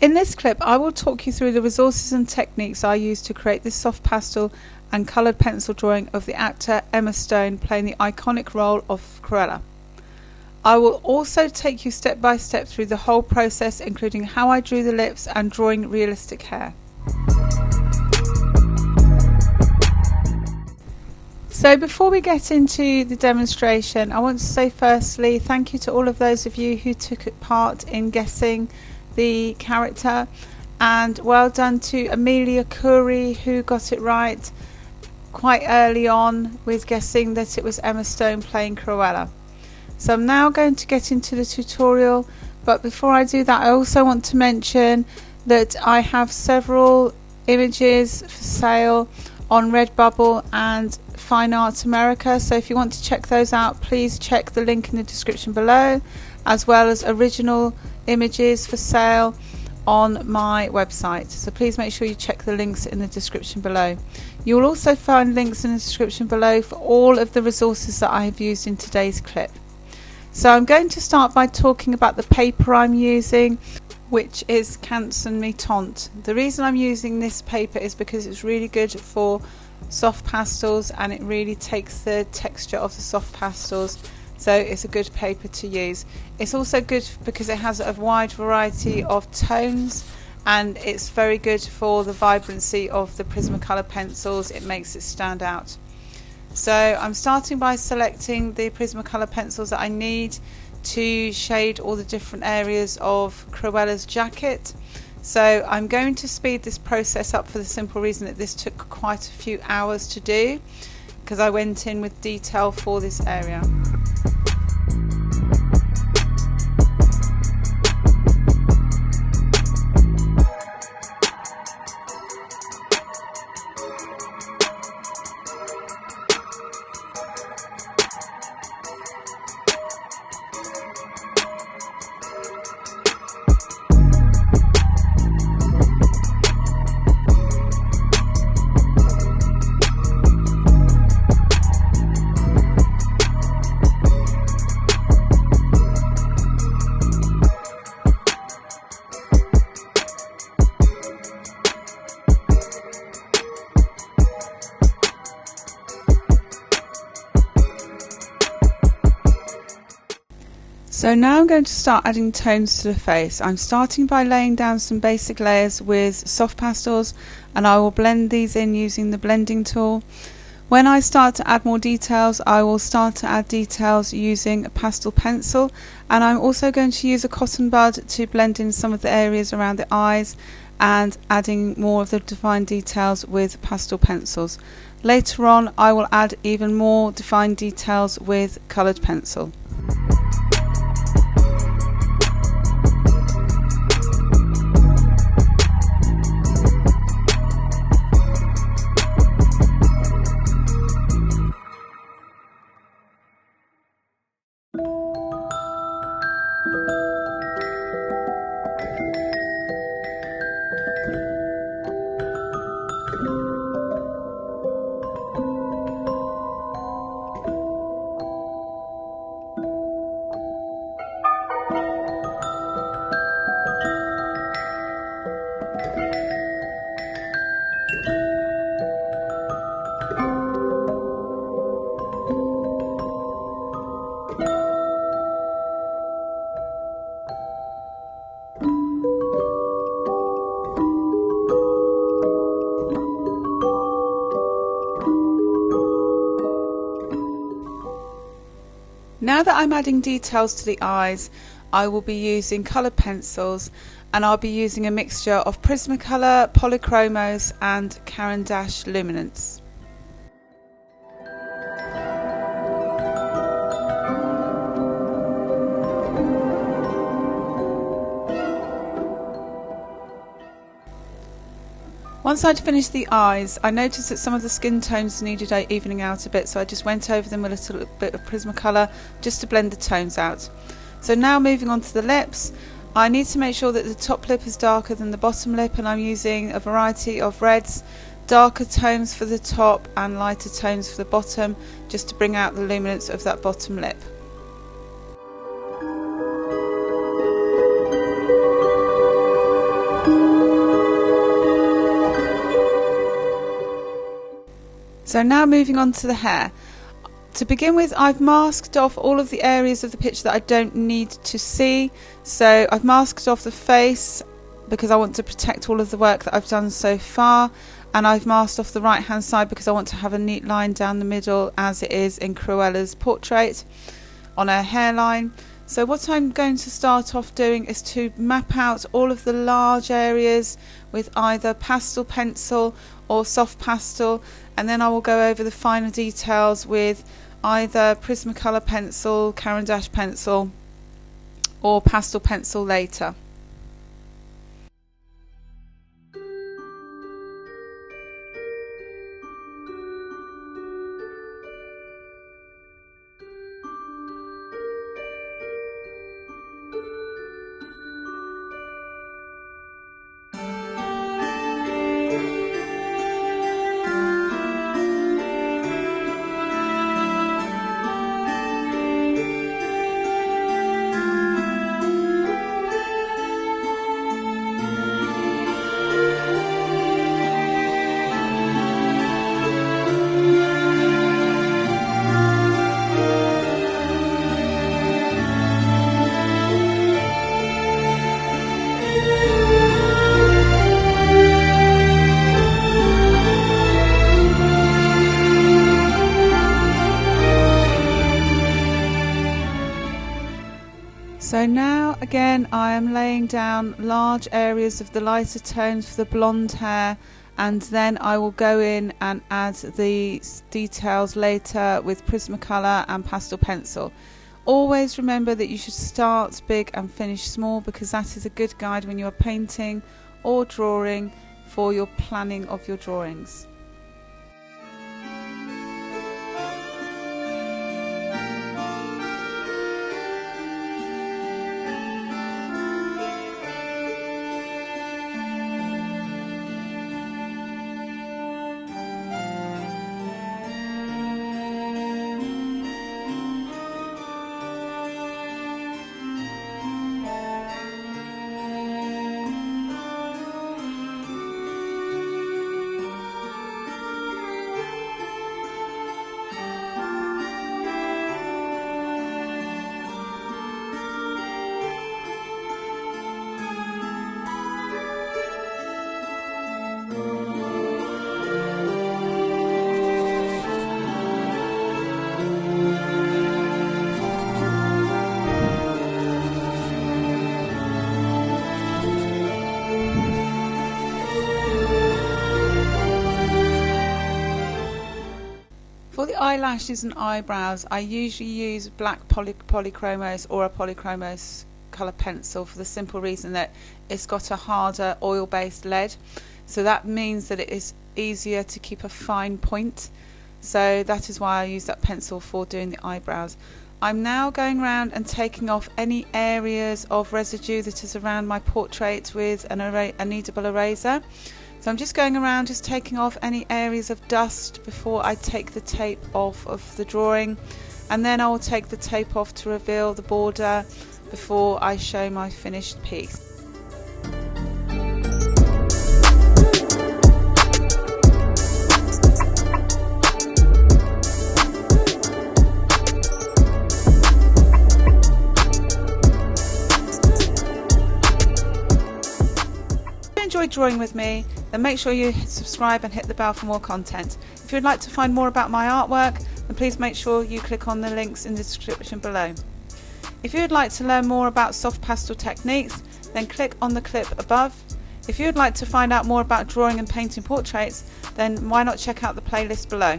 In this clip I will talk you through the resources and techniques I used to create this soft pastel and coloured pencil drawing of the actor Emma Stone playing the iconic role of Cruella. I will also take you step by step through the whole process, including how I drew the lips and drawing realistic hair. So before we get into the demonstration, I want to say firstly thank you to all of those of you who took part in guessing the character, and well done to Amelia Curry, who got it right quite early on with guessing that it was Emma Stone playing Cruella. So I'm now going to get into the tutorial, but before I do that I also want to mention that I have several images for sale on Redbubble and Fine Arts America, so if you want to check those out, please check the link in the description below, as well as original images for sale on my website, so please make sure you check the links in the description below. You will also find links in the description below for all of the resources that I have used in today's clip. So I'm going to start by talking about the paper I'm using, which is Canson Mitente. The reason I'm using this paper is because it's really good for soft pastels and it really takes the texture of the soft pastels, so it's a good paper to use. It's also good because it has a wide variety of tones and it's very good for the vibrancy of the Prismacolor pencils. It makes it stand out. So I'm starting by selecting the Prismacolor pencils that I need to shade all the different areas of Cruella's jacket. So I'm going to speed this process up for the simple reason that this took quite a few hours to do, because I went in with detail for this area. So now I'm going to start adding tones to the face. I'm starting by laying down some basic layers with soft pastels, and I will blend these in using the blending tool. When I start to add more details, I will start to add details using a pastel pencil, and I'm also going to use a cotton bud to blend in some of the areas around the eyes and adding more of the defined details with pastel pencils. Later on I will add even more defined details with coloured pencil. Now that I'm adding details to the eyes, I will be using coloured pencils, and I'll be using a mixture of Prismacolor, Polychromos and Caran d'Ache Luminance. Once I'd finished the eyes, I noticed that some of the skin tones needed evening out a bit, so I just went over them with a little bit of Prismacolor just to blend the tones out. So now moving on to the lips, I need to make sure that the top lip is darker than the bottom lip, and I'm using a variety of reds, darker tones for the top and lighter tones for the bottom, just to bring out the luminance of that bottom lip. So now moving on to the hair. To begin with, I've masked off all of the areas of the picture that I don't need to see. So I've masked off the face because I want to protect all of the work that I've done so far, and I've masked off the right hand side because I want to have a neat line down the middle as it is in Cruella's portrait on her hairline. So what I'm going to start off doing is to map out all of the large areas with either pastel pencil or soft pastel, and then I will go over the finer details with either Prismacolor pencil, Caran d'Ache pencil or pastel pencil later. So now again I am laying down large areas of the lighter tones for the blonde hair, and then I will go in and add the details later with Prismacolor and pastel pencil. Always remember that you should start big and finish small, because that is a good guide when you are painting or drawing for your planning of your drawings. For the eyelashes and eyebrows, I usually use black polychromos or a polychromos colour pencil, for the simple reason that it's got a harder oil-based lead, so that means that it is easier to keep a fine point. So that is why I use that pencil for doing the eyebrows. I'm now going around and taking off any areas of residue that is around my portrait with a kneadable eraser. So I'm just going around just taking off any areas of dust before I take the tape off of the drawing, and then I will take the tape off to reveal the border before I show my finished piece. Enjoy drawing with me, then make sure you subscribe and hit the bell for more content. If you'd like to find more about my artwork, then please make sure you click on the links in the description below. If you would like to learn more about soft pastel techniques, then click on the clip above. If you would like to find out more about drawing and painting portraits, then why not check out the playlist below.